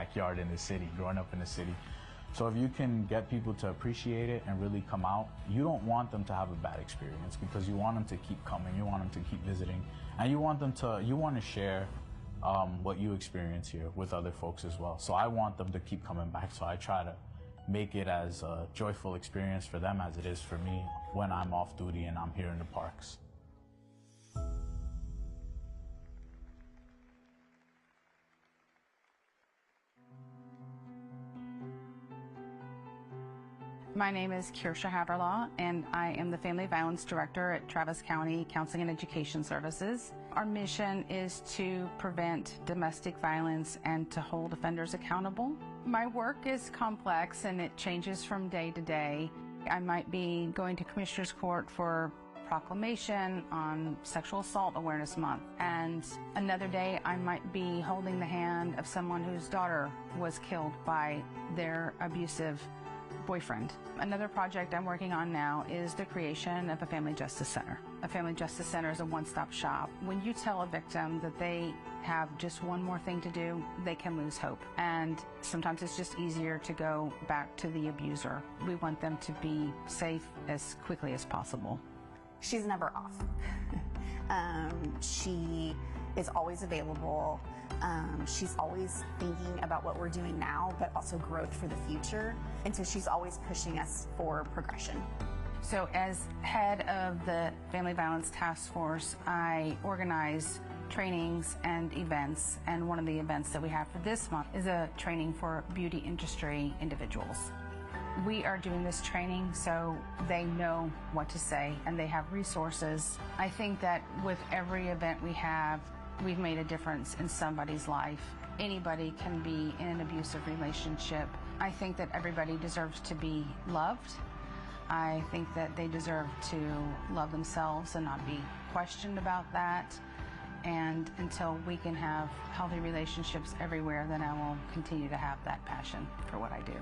backyard in the city, growing up in the city. So if you can get people to appreciate it and really come out, you don't want them to have a bad experience, because you want them to keep coming, you want them to keep visiting, and you want to share what you experience here with other folks as well. So I want them to keep coming back, so I try to make it as a joyful experience for them as it is for me when I'm off duty and I'm here in the parks. My name is Kirsha Haberlaw, and I am the Family Violence Director at Travis County Counseling and Education Services. Our mission is to prevent domestic violence and to hold offenders accountable. My work is complex and it changes from day to day. I might be going to Commissioner's Court for proclamation on Sexual Assault Awareness Month, and another day I might be holding the hand of someone whose daughter was killed by their abusive boyfriend. Another project I'm working on now is the creation of a Family Justice Center. A Family Justice Center is a one-stop shop. When you tell a victim that they have just one more thing to do, they can lose hope. And sometimes it's just easier to go back to the abuser. We want them to be safe as quickly as possible. She's never off. She is always available. She's always thinking about what we're doing now, but also growth for the future. And so she's always pushing us for progression. So as head of the Family Violence Task Force, I organize trainings and events. And one of the events that we have for this month is a training for beauty industry individuals. We are doing this training so they know what to say and they have resources. I think that with every event we have, we've made a difference in somebody's life. Anybody can be in an abusive relationship. I think that everybody deserves to be loved. I think that they deserve to love themselves and not be questioned about that. And until we can have healthy relationships everywhere, then I will continue to have that passion for what I do.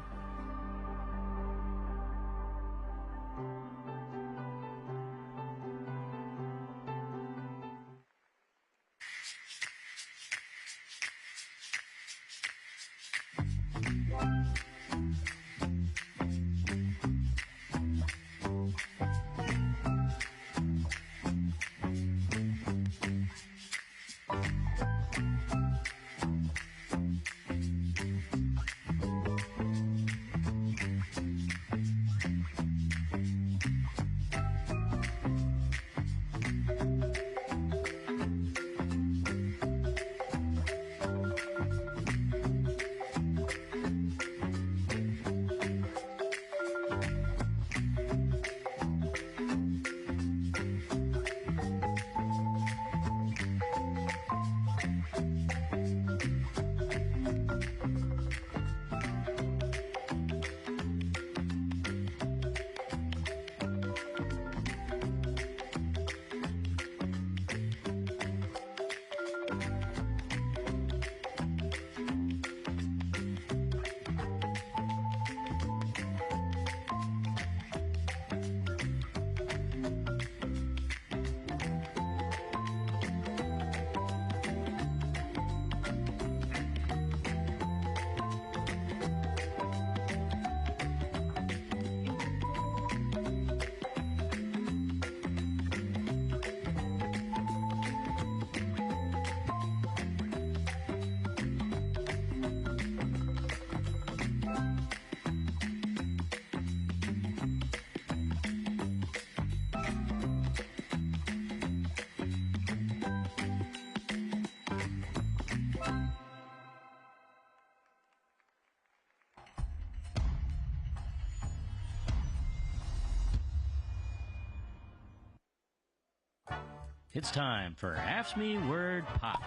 It's time for Ask Me Word Pop.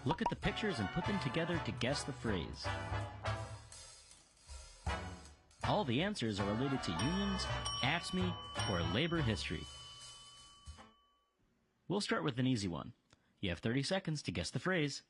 Look at the pictures and put them together to guess the phrase. All the answers are related to unions, AFSCME, or labor history. We'll start with an easy one. You have 30 seconds to guess the phrase.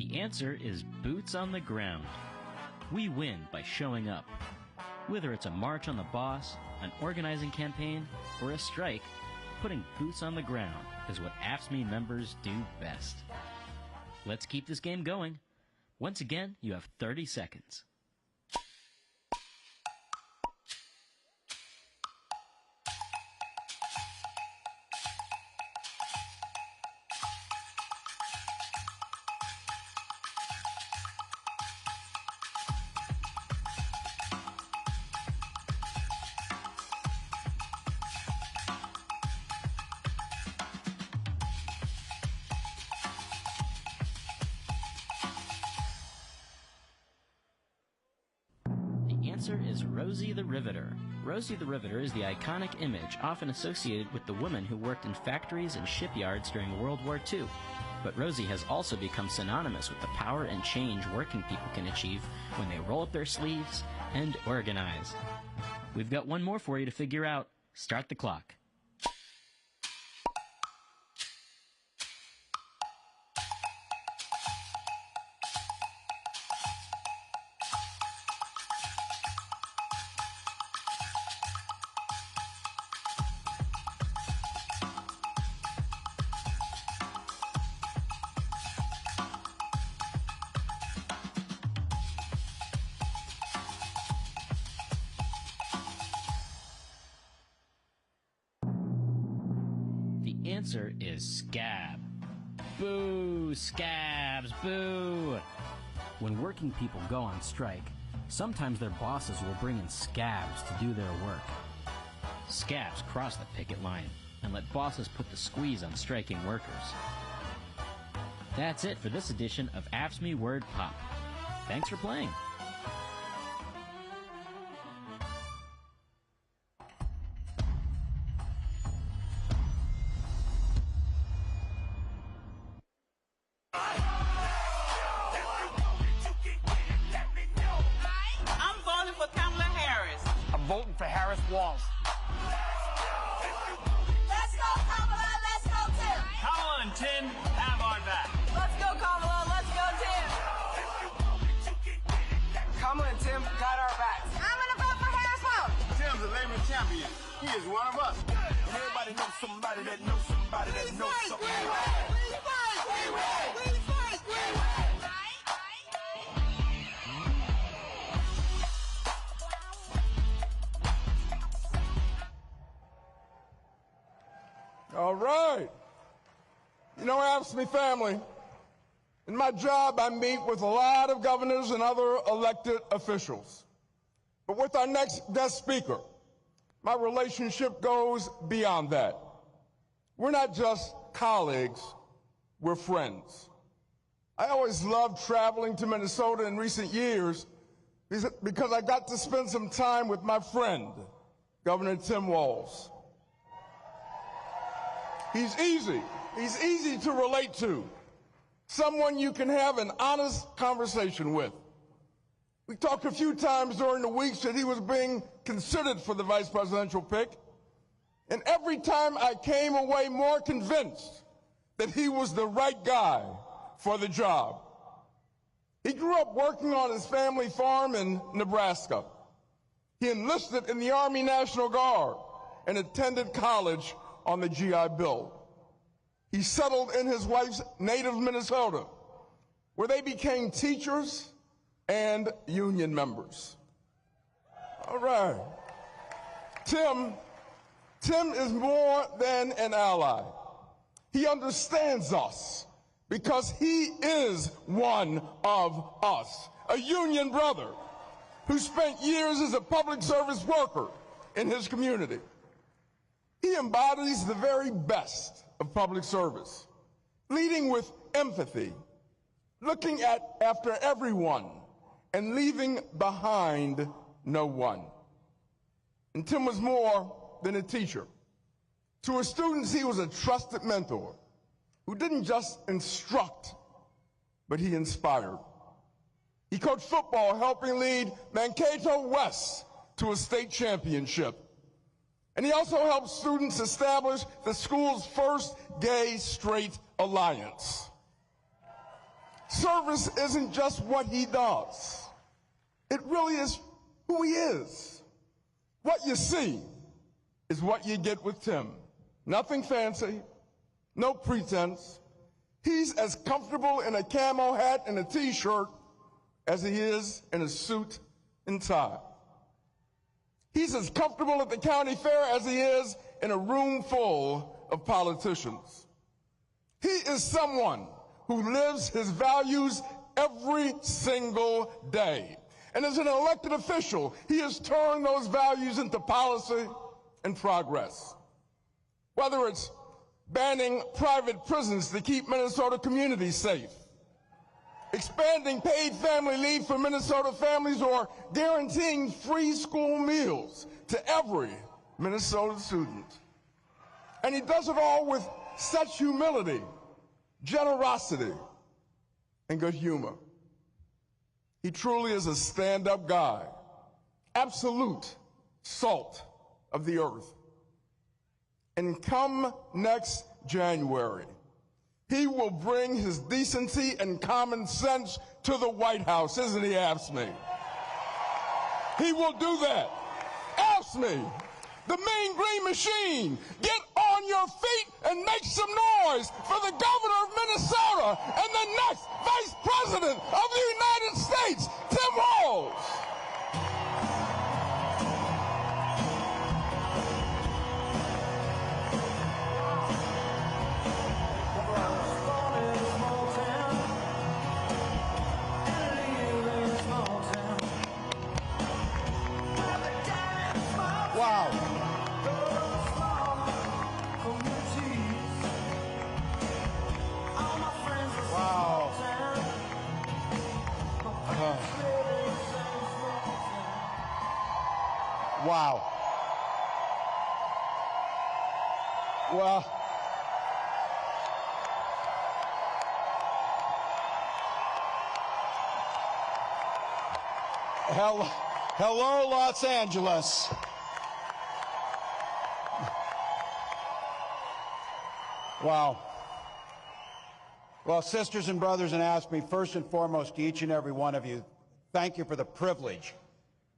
The answer is boots on the ground. We win by showing up. Whether it's a march on the boss, an organizing campaign, or a strike, putting boots on the ground is what AFSCME members do best. Let's keep this game going. Once again, you have 30 seconds. The answer is Rosie the Riveter. Rosie the Riveter is the iconic image often associated with the women who worked in factories and shipyards during World War II. But Rosie has also become synonymous with the power and change working people can achieve when they roll up their sleeves and organize. We've got one more for you to figure out. Start the clock. The answer is scab. Boo! Scabs! Boo! When working people go on strike, sometimes their bosses will bring in scabs to do their work. Scabs cross the picket line and let bosses put the squeeze on striking workers. That's it for this edition of AFSCME Word Pop. Thanks for playing. I'm voting for Kamala Harris. I'm voting for Harris Walz. Let's go, Kamala. Let's go, Tim. Kamala and Tim have our back. Let's go, Kamala. Let's go, Tim. Kamala and Tim got our back. I'm going to vote for Harris Walz. Tim's a labor champion. He is one of us. Everybody knows somebody that knows somebody that knows somebody. All right. You know, AFSCME family, in my job, I meet with a lot of governors and other elected officials. But with our next guest speaker, my relationship goes beyond that. We're not just colleagues, we're friends. I always loved traveling to Minnesota in recent years because I got to spend some time with my friend, Governor Tim Walz. He's easy to relate to, someone you can have an honest conversation with. We talked a few times during the weeks that he was being considered for the vice presidential pick, and every time I came away more convinced that he was the right guy for the job. He grew up working on his family farm in Nebraska. He enlisted in the Army National Guard and attended college on the GI Bill. He settled in his wife's native Minnesota, where they became teachers and union members. All right. Tim is more than an ally. He understands us because he is one of us, a union brother who spent years as a public service worker in his community. He embodies the very best of public service, leading with empathy, looking after everyone, and leaving behind no one. And Tim was more than a teacher. To his students, he was a trusted mentor who didn't just instruct, but he inspired. He coached football, helping lead Mankato West to a state championship. And he also helped students establish the school's first gay-straight alliance. Service isn't just what he does. It really is who he is. What you see is what you get with Tim. Nothing fancy, no pretense. He's as comfortable in a camo hat and a t-shirt as he is in a suit and tie. He's as comfortable at the county fair as he is in a room full of politicians. He is someone who lives his values every single day. And as an elected official, he has turned those values into policy and progress. Whether it's banning private prisons to keep Minnesota communities safe, expanding paid family leave for Minnesota families, or guaranteeing free school meals to every Minnesota student. And he does it all with such humility, generosity, and good humor. He truly is a stand-up guy, absolute salt of the earth. And come next January, he will bring his decency and common sense to the White House, isn't he, AFSCME? He will do that. AFSCME, the Mean Green Machine, get on your feet and make some noise for the governor of Minnesota and the next vice president of the United States, Tim Walz. Wow. Wow. Wow. Well, hello, Los Angeles. Wow. Well, sisters and brothers in AFSCME, first and foremost, to each and every one of you, thank you for the privilege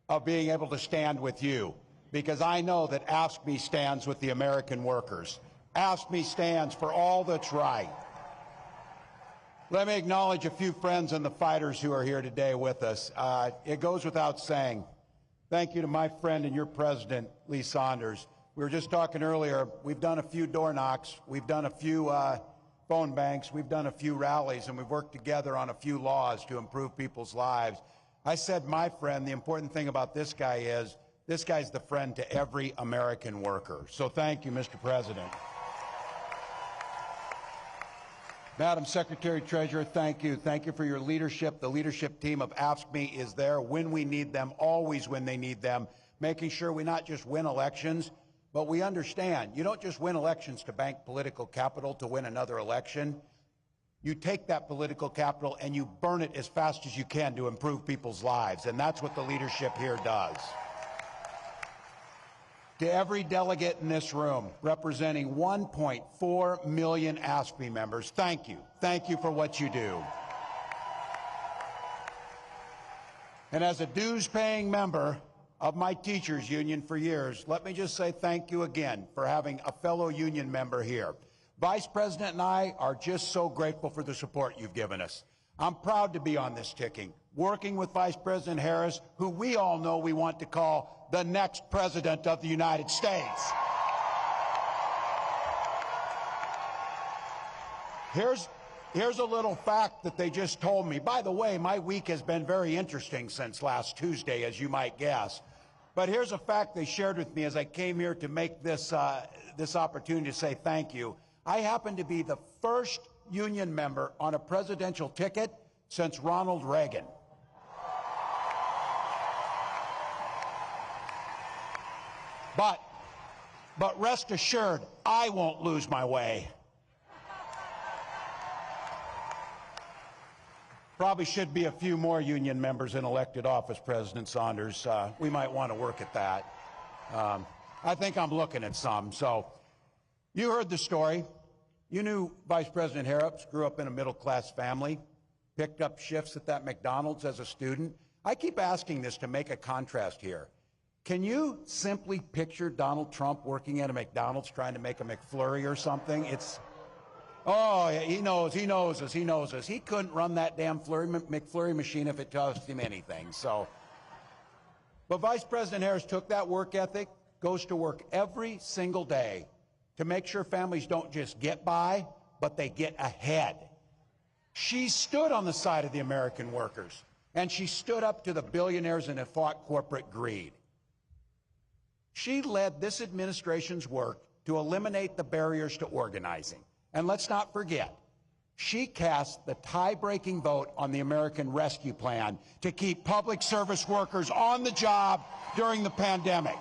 of being able to stand with you, because I know that AFSCME stands with the American workers. AFSCME stands for all that's right. Let me acknowledge a few friends and the fighters who are here today with us. It goes without saying, thank you to my friend and your president, Lee Saunders. We were just talking earlier, we've done a few door knocks, we've done a few phone banks, we've done a few rallies, and we've worked together on a few laws to improve people's lives. I said, my friend, the important thing about this guy is, this guy's the friend to every American worker. So thank you, Mr. President. Madam Secretary-Treasurer, thank you. Thank you for your leadership. The leadership team of AFSCME is there when we need them, always when they need them, making sure we not just win elections, but we understand you don't just win elections to bank political capital to win another election. You take that political capital and you burn it as fast as you can to improve people's lives, and that's what the leadership here does. To every delegate in this room, representing 1.4 million AFSCME members, thank you. Thank you for what you do. And as a dues-paying member of my teachers union for years, let me just say thank you again for having a fellow union member here. Vice President and I are just so grateful for the support you've given us. I'm proud to be on this ticket, working with Vice President Harris, who we all know we want to call the next President of the United States. Here's a little fact that they just told me. By the way, my week has been very interesting since last Tuesday, as you might guess. But here's a fact they shared with me as I came here to make this opportunity to say thank you. I happen to be the first union member on a presidential ticket since Ronald Reagan. But rest assured, I won't lose my way. Probably should be a few more union members in elected office, President Saunders. We might want to work at that. I think I'm looking at some. So you heard the story. You knew Vice President Harris grew up in a middle-class family. picked up shifts at that McDonald's as a student. I keep asking this to make a contrast here. Can you simply picture Donald Trump working at a McDonald's trying to make a McFlurry or something? Oh, yeah, he knows us. He couldn't run that damn McFlurry machine if it cost him anything. But Vice President Harris took that work ethic, goes to work every single day to make sure families don't just get by, but they get ahead. She stood on the side of the American workers, and she stood up to the billionaires and fought corporate greed. She led this administration's work to eliminate the barriers to organizing. And let's not forget, she cast the tie-breaking vote on the American Rescue Plan to keep public service workers on the job during the pandemic.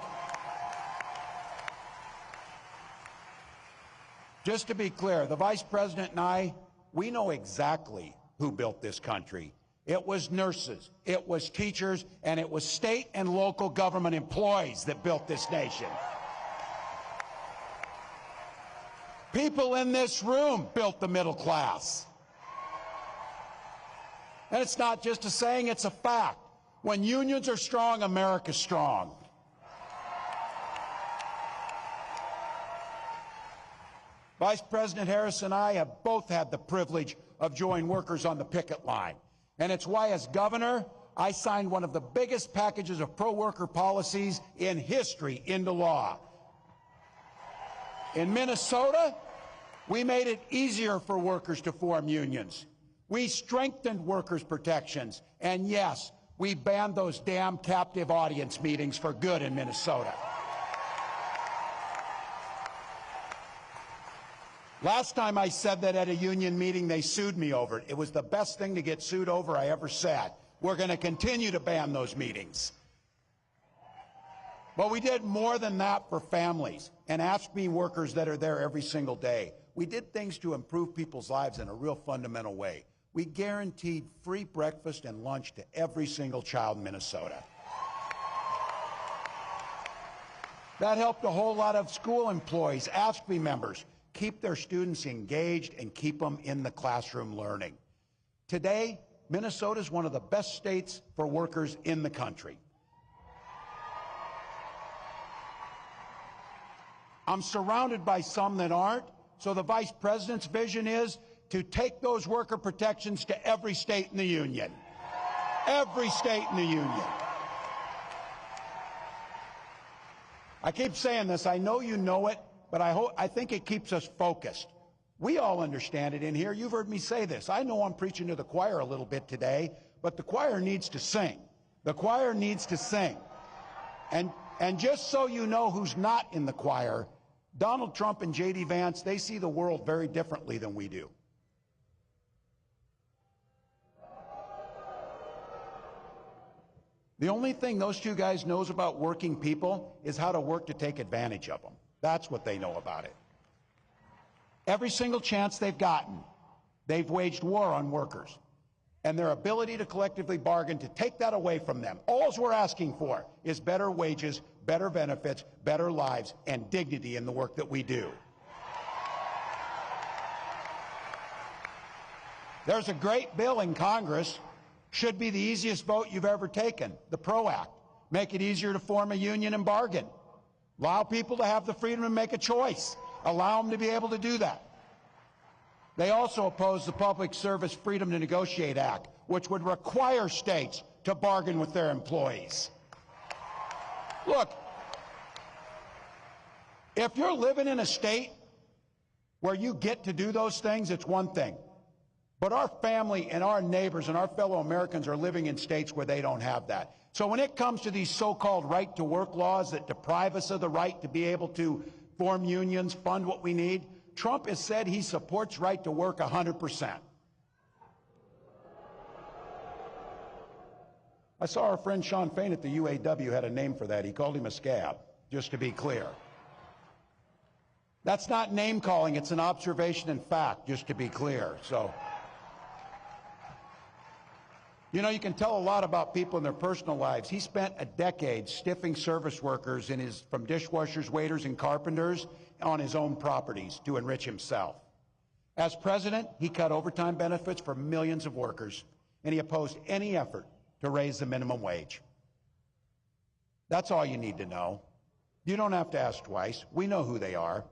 Just to be clear, the Vice President and I, we know exactly who built this country. It was nurses, it was teachers, and it was state and local government employees that built this nation. People in this room built the middle class. And it's not just a saying, it's a fact. When unions are strong, America's strong. Vice President Harris and I have both had the privilege of joining workers on the picket line. And it's why, as governor, I signed one of the biggest packages of pro-worker policies in history into law. In Minnesota, we made it easier for workers to form unions. We strengthened workers' protections. And yes, we banned those damn captive audience meetings for good in Minnesota. Last time I said that at a union meeting, they sued me over it. It was the best thing to get sued over I ever said. We're going to continue to ban those meetings. But we did more than that for families and AFSCME workers that are there every single day. We did things to improve people's lives in a real fundamental way. We guaranteed free breakfast and lunch to every single child in Minnesota. That helped a whole lot of school employees, AFSCME members, keep their students engaged and keep them in the classroom learning. Today, Minnesota is one of the best states for workers in the country. I'm surrounded by some that aren't, so the Vice President's vision is to take those worker protections to every state in the union. Every state in the union. I keep saying this, I know you know it, but I think it keeps us focused. We all understand it in here. You've heard me say this. I know I'm preaching to the choir a little bit today, but the choir needs to sing. The choir needs to sing. And just so you know who's not in the choir, Donald Trump and J.D. Vance, they see the world very differently than we do. The only thing those two guys knows about working people is how to work to take advantage of them. That's what they know about it. Every single chance they've gotten, they've waged war on workers and their ability to collectively bargain to take that away from them. All we're asking for is better wages, better benefits, better lives, and dignity in the work that we do. There's a great bill in Congress, should be the easiest vote you've ever taken, the PRO Act. Make it easier to form a union and bargain. Allow people to have the freedom to make a choice. Allow them to be able to do that. They also oppose the Public Service Freedom to Negotiate Act, which would require states to bargain with their employees. Look, if you're living in a state where you get to do those things, it's one thing. But our family and our neighbors and our fellow Americans are living in states where they don't have that. So when it comes to these so-called right-to-work laws that deprive us of the right to be able to form unions, fund what we need, Trump has said he supports right to work 100%. I saw our friend Sean Fain at the UAW had a name for that. He called him a scab, just to be clear. That's not name calling, it's an observation and fact, just to be clear. So, you know, you can tell a lot about people in their personal lives. He spent a decade stiffing service workers from dishwashers, waiters, and carpenters on his own properties to enrich himself. As president, he cut overtime benefits for millions of workers, and he opposed any effort to raise the minimum wage. That's all you need to know. You don't have to ask twice. We know who they are.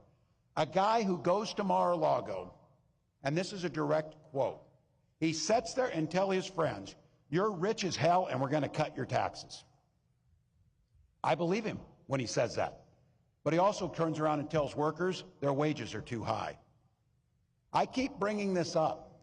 A guy who goes to Mar-a-Lago, and this is a direct quote, he sits there and tells his friends, "You're rich as hell and we're going to cut your taxes." I believe him when he says that. But he also turns around and tells workers their wages are too high. I keep bringing this up.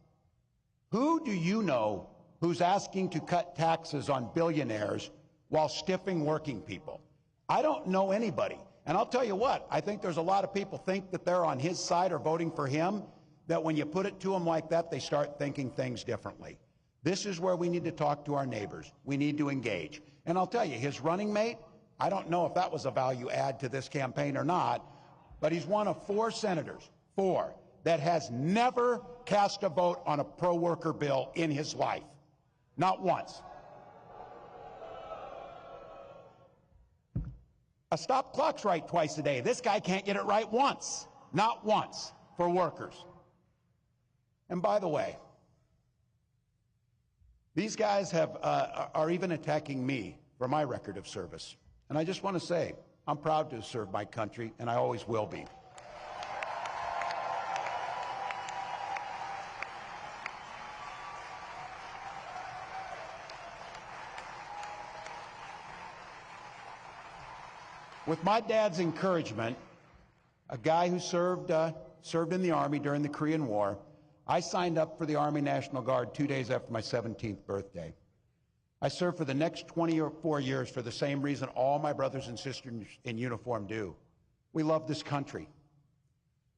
Who do you know who's asking to cut taxes on billionaires while stiffing working people? I don't know anybody. And I'll tell you what, I think there's a lot of people think that they're on his side or voting for him, that when you put it to them like that, they start thinking things differently. This is where we need to talk to our neighbors. We need to engage. And I'll tell you, his running mate, I don't know if that was a value add to this campaign or not, but he's one of 4 senators, 4, that has never cast a vote on a pro-worker bill in his life. Not once. A stop clock's right twice a day. This guy can't get it right once. Not once for workers. And by the way, these guys are even attacking me for my record of service. And I just want to say, I'm proud to serve my country, and I always will be. With my dad's encouragement, a guy who served in the Army during the Korean War, I signed up for the Army National Guard 2 days after my 17th birthday. I served for the next 24 years for the same reason all my brothers and sisters in uniform do. We love this country.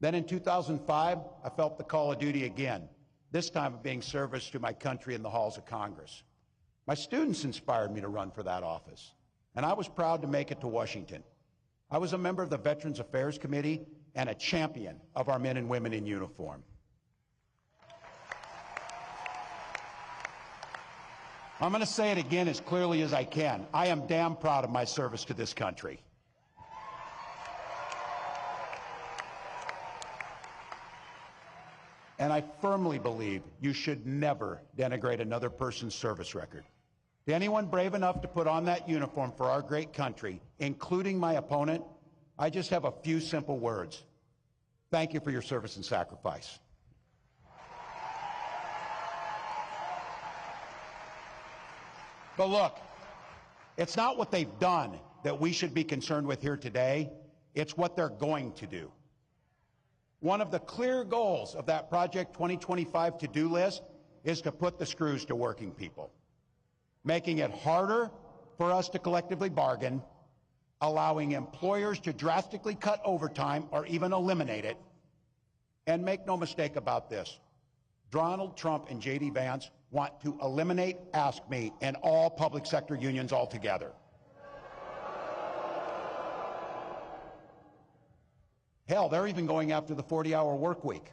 Then in 2005, I felt the call of duty again, this time of being service to my country in the halls of Congress. My students inspired me to run for that office, and I was proud to make it to Washington. I was a member of the Veterans Affairs Committee and a champion of our men and women in uniform. I'm going to say it again as clearly as I can. I am damn proud of my service to this country. And I firmly believe you should never denigrate another person's service record. To anyone brave enough to put on that uniform for our great country, including my opponent, I just have a few simple words. Thank you for your service and sacrifice. But look, it's not what they've done that we should be concerned with here today. It's what they're going to do. One of the clear goals of that Project 2025 to-do list is to put the screws to working people, making it harder for us to collectively bargain, allowing employers to drastically cut overtime or even eliminate it. And make no mistake about this, Donald Trump and J.D. Vance want to eliminate Ask Me and all public sector unions altogether. Hell, they're even going after the 40-hour work week.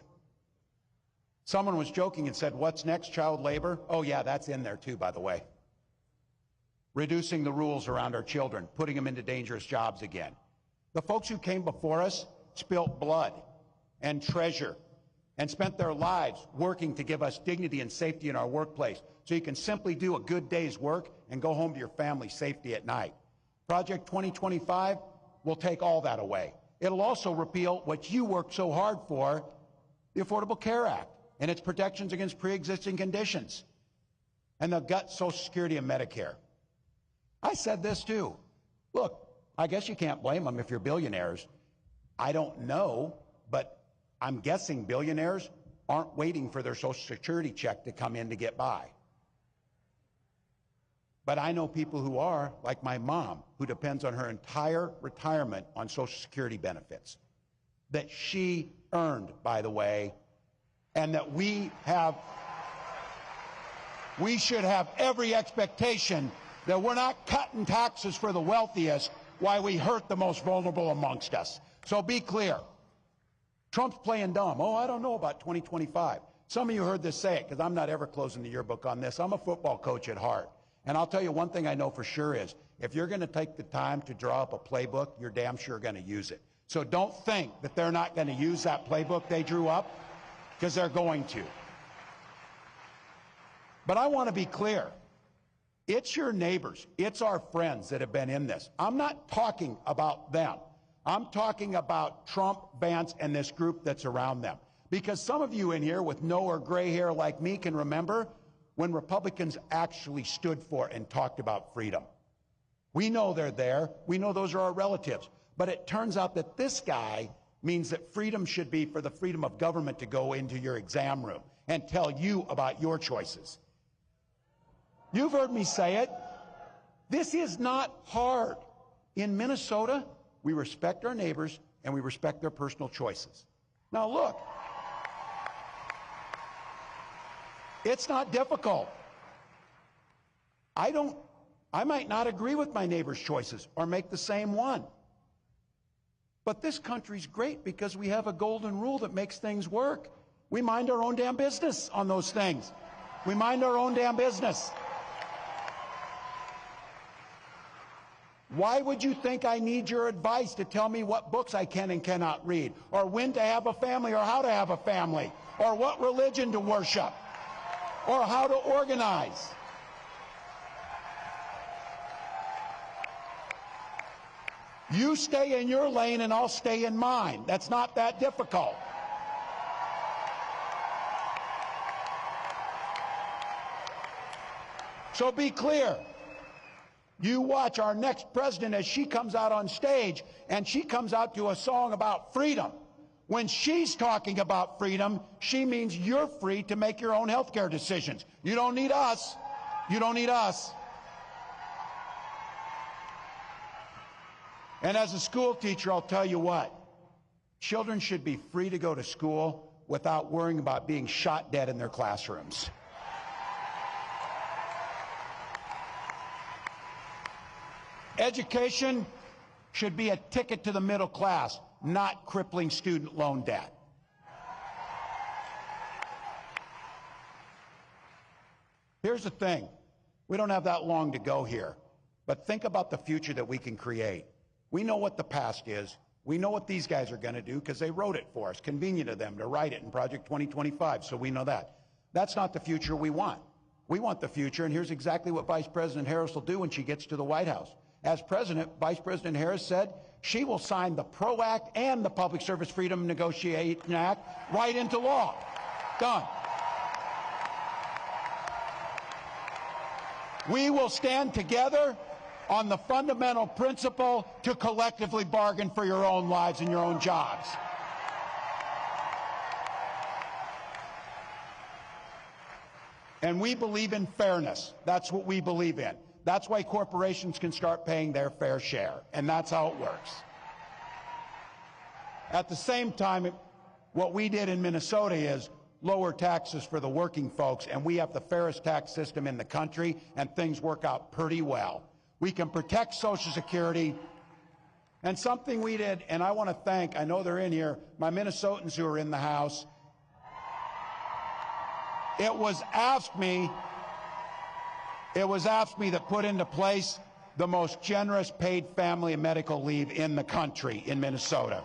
Someone was joking and said, "What's next, child labor?" Oh yeah, that's in there too, by the way. Reducing the rules around our children, putting them into dangerous jobs again. The folks who came before us spilt blood and treasure and spent their lives working to give us dignity and safety in our workplace so you can simply do a good day's work and go home to your family safely at night. Project 2025 will take all that away. It'll also repeal what you worked so hard for, the Affordable Care Act, and its protections against pre-existing conditions. And they'll gut Social Security and Medicare. I said this too. Look, I guess you can't blame them if you're billionaires. I don't know, but I'm guessing billionaires aren't waiting for their Social Security check to come in to get by. But I know people who are, like my mom, who depends on her entire retirement on Social Security benefits, that she earned, by the way, and that we should have every expectation that we're not cutting taxes for the wealthiest while we hurt the most vulnerable amongst us. So be clear. Trump's playing dumb. Oh, I don't know about 2025. Some of you heard this say it, because I'm not ever closing the yearbook on this. I'm a football coach at heart. And I'll tell you one thing I know for sure is, if you're going to take the time to draw up a playbook, you're damn sure going to use it. So don't think that they're not going to use that playbook they drew up because they're going to. But I want to be clear. It's your neighbors, it's our friends that have been in this. I'm not talking about them. I'm talking about Trump, Vance, and this group that's around them. Because some of you in here with no or gray hair like me can remember when Republicans actually stood for and talked about freedom. We know they're there. We know those are our relatives. But it turns out that this guy means that freedom should be for the freedom of government to go into your exam room and tell you about your choices. You've heard me say it. This is not hard. In Minnesota, we respect our neighbors and we respect their personal choices. Now look, it's not difficult. I might not agree with my neighbor's choices or make the same one. But this country's great because we have a golden rule that makes things work. We mind our own damn business on those things. We mind our own damn business. Why would you think I need your advice to tell me what books I can and cannot read, or when to have a family, or how to have a family, or what religion to worship, or how to organize? You stay in your lane and I'll stay in mine. That's not that difficult. So be clear. You watch our next president as she comes out on stage and she comes out to a song about freedom. When she's talking about freedom, she means you're free to make your own health care decisions. You don't need us. You don't need us. And as a school teacher, I'll tell you what. Children should be free to go to school without worrying about being shot dead in their classrooms. Education should be a ticket to the middle class, not crippling student loan debt. Here's the thing. We don't have that long to go here, but think about the future that we can create. We know what the past is. We know what these guys are going to do because they wrote it for us. Convenient to them to write it in Project 2025, so we know that. That's not the future we want. We want the future, and here's exactly what Vice President Harris will do when she gets to the White House. As president, Vice President Harris said she will sign the PRO Act and the Public Service Freedom Negotiation Act right into law. Done. We will stand together on the fundamental principle to collectively bargain for your own lives and your own jobs. And we believe in fairness. That's what we believe in. That's why corporations can start paying their fair share, and that's how it works. At the same time, what we did in Minnesota is lower taxes for the working folks, and we have the fairest tax system in the country, and things work out pretty well. We can protect Social Security, and something we did, and I want to thank, I know they're in here, my Minnesotans who are in the House. It was AFSCME that put into place the most generous paid family and medical leave in the country in Minnesota.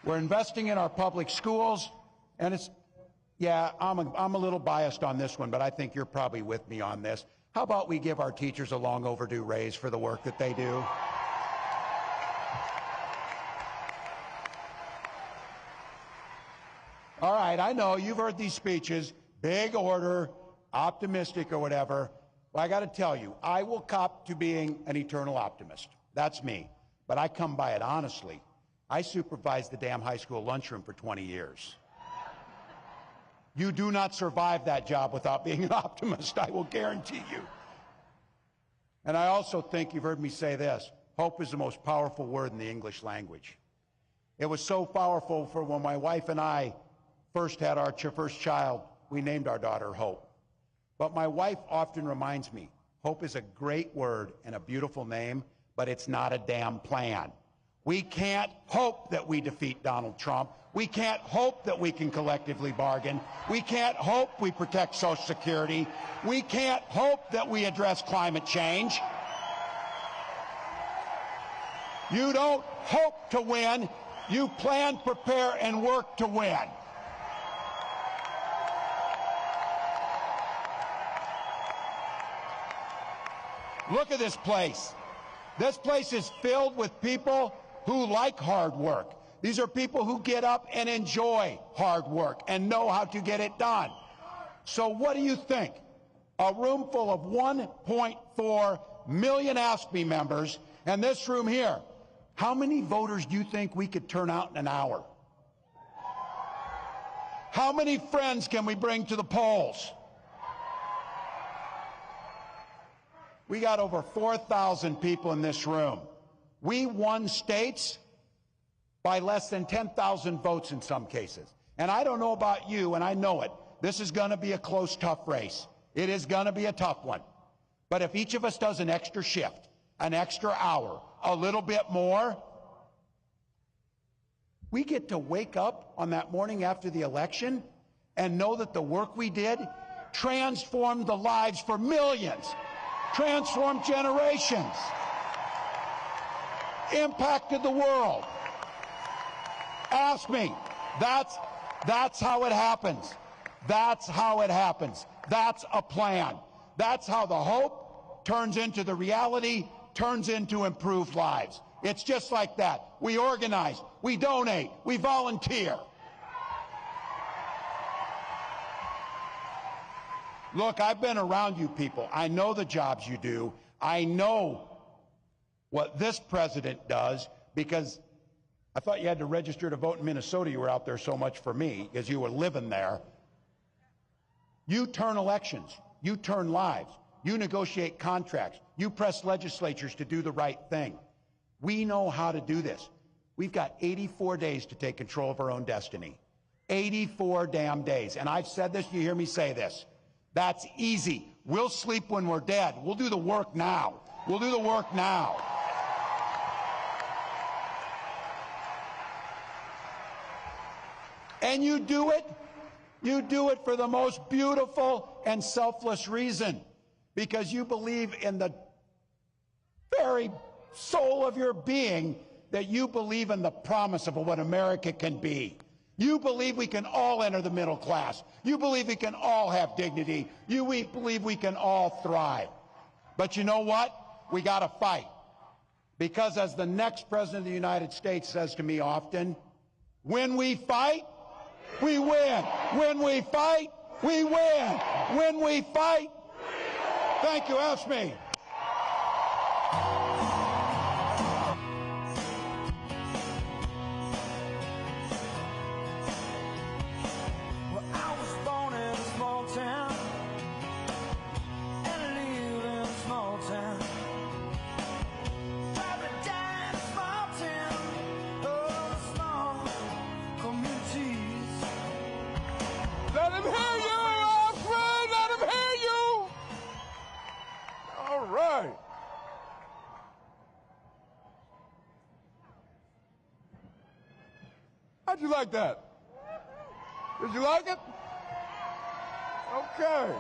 We're investing in our public schools, and it's, yeah, I'm a little biased on this one, but I think you're probably with me on this. How about we give our teachers a long overdue raise for the work that they do? All right, I know you've heard these speeches, big order, optimistic or whatever. Well, I got to tell you, I will cop to being an eternal optimist. That's me. But I come by it honestly. I supervised the damn high school lunchroom for 20 years. You do not survive that job without being an optimist, I will guarantee you. And I also think you've heard me say this, hope is the most powerful word in the English language. It was so powerful for when my wife and I first had our first child, we named our daughter Hope. But my wife often reminds me, hope is a great word and a beautiful name, but it's not a damn plan. We can't hope that we defeat Donald Trump. We can't hope that we can collectively bargain. We can't hope we protect Social Security. We can't hope that we address climate change. You don't hope to win. You plan, prepare, and work to win. Look at this place. This place is filled with people who like hard work. These are people who get up and enjoy hard work and know how to get it done. So what do you think? A room full of 1.4 million Ask Me members, and this room here, how many voters do you think we could turn out in an hour? How many friends can we bring to the polls? We got over 4,000 people in this room. We won states by less than 10,000 votes in some cases. And I don't know about you, and I know it. This is going to be a close, tough race. It is going to be a tough one. But if each of us does an extra shift, an extra hour, a little bit more, we get to wake up on that morning after the election and know that the work we did transformed the lives for millions, transformed generations, impacted the world. Ask me. That's how it happens. That's how it happens. That's a plan. That's how the hope turns into the reality, turns into improved lives. It's just like that. We organize, we donate, we volunteer. Look, I've been around you people. I know the jobs you do. I know what this president does, because I thought you had to register to vote in Minnesota. You were out there so much for me because you were living there. You turn elections. You turn lives. You negotiate contracts. You press legislatures to do the right thing. We know how to do this. We've got 84 days to take control of our own destiny. 84 damn days. And I've said this, you hear me say this. That's easy. We'll sleep when we're dead. We'll do the work now. We'll do the work now. And you do it for the most beautiful and selfless reason, because you believe in the very soul of your being that you believe in the promise of what America can be. You believe we can all enter the middle class. You believe we can all have dignity. You believe we can all thrive. But you know what? We got to fight. Because as the next president of the United States says to me often, when we fight, we win. When we fight, we win. When we fight, thank you. Ask me. Well, I was born in a small town and live in a small town. Traveling down a small town, oh, small communities. Let him hear you, Alfred! Let him hear you! All right. How'd you like that? Did you like it? Okay.